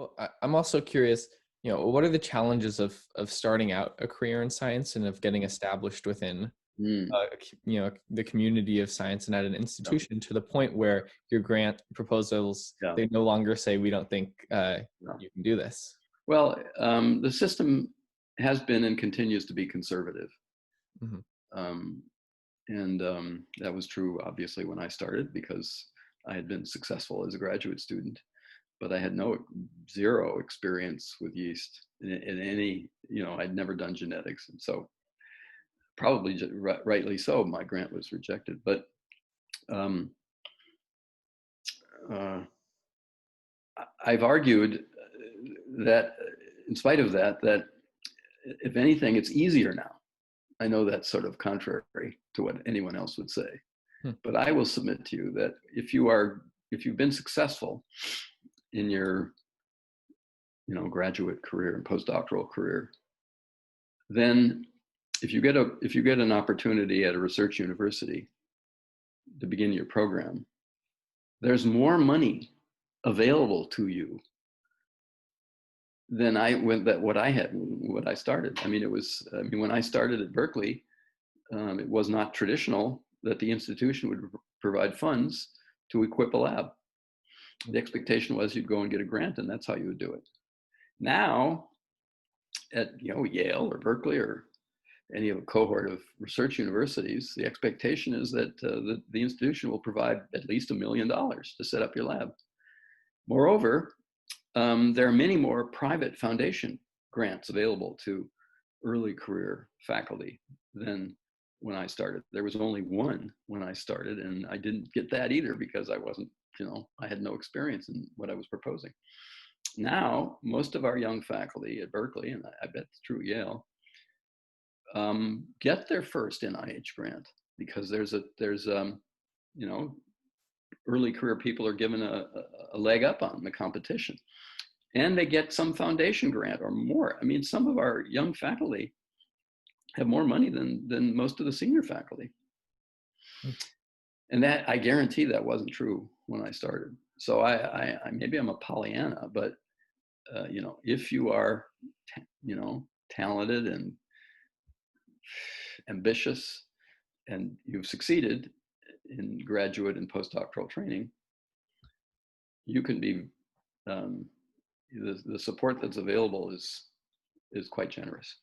Well, I'm also curious, what are the challenges of starting out a career in science and of getting established within, Mm, the community of science and at an yeah, institution to the point where your grant proposals, yeah, they no longer say, we don't think yeah. you can do this. Well, the system has been and continues to be conservative. Hmm. Um, and that was true, obviously, when I started because I had been successful as a graduate student, but I had zero experience with yeast in any, I'd never done genetics. And so probably rightly so, my grant was rejected. But um, uh, I've argued that in spite of that, that if anything, it's easier now. I know that's sort of contrary to what anyone else would say, Hmm. but I will submit to you that if you've been successful in your graduate career and postdoctoral career, then if you get an opportunity at a research university to begin your program, there's more money available to you than what I had when I started. When I started at Berkeley, it was not traditional that the institution would provide funds to equip a lab. The expectation was you'd go and get a grant, and that's how you would do it. Now, at Yale or Berkeley or any of a cohort of research universities, the expectation is that the institution will provide at least $1 million to set up your lab. Moreover, there are many more private foundation grants available to early career faculty than when I started. There was only one when I started, and I didn't get that either because I wasn't, I had no experience in what I was proposing. Now, most of our young faculty at Berkeley, and I bet it's true at Yale, get their first NIH grant because there's early career people are given a leg up on the competition, and they get some foundation grant or more. I mean, some of our young faculty have more money than most of the senior faculty, and that I guarantee that wasn't true when I started. So I maybe I'm a Pollyanna, but if you are, talented and ambitious, and you've succeeded in graduate and postdoctoral training, you can be the support that's available is quite generous.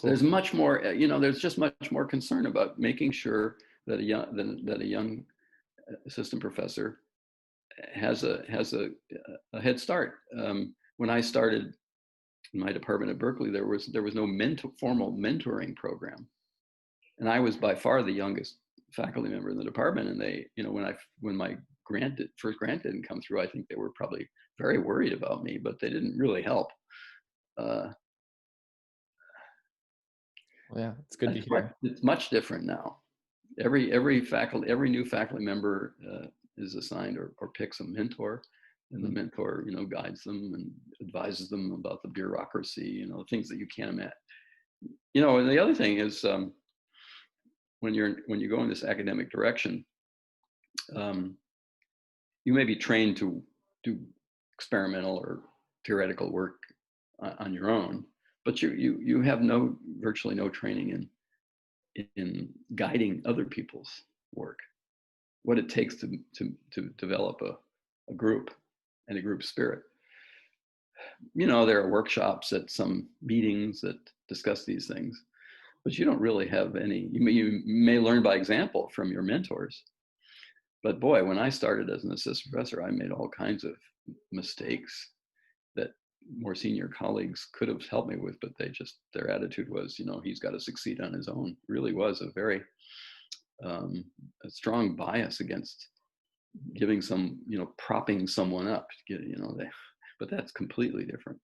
Cool. There's much more, there's just much more concern about making sure that a young assistant professor has a head start. When I started in my department at Berkeley, there was no formal mentoring program, and I was by far the youngest faculty member in the department. And they, when my first grant didn't come through, I think they were probably very worried about me, but they didn't really help. Well, yeah, it's good to hear. It's much different now. Every new faculty member is assigned or picks a mentor, and the Mm. mentor guides them and advises them about the bureaucracy, things that you can't imagine. And the other thing is, when you go in this academic direction, um, you may be trained to do experimental or theoretical work on your own, but you have virtually no training in guiding other people's work, what it takes to develop a group and a group spirit. There are workshops at some meetings that discuss these things, but you don't really have any. You may learn by example from your mentors. But boy, when I started as an assistant professor, I made all kinds of mistakes that more senior colleagues could have helped me with, but their attitude was, he's got to succeed on his own. It really was a very a strong bias against giving propping someone up. But that's completely different.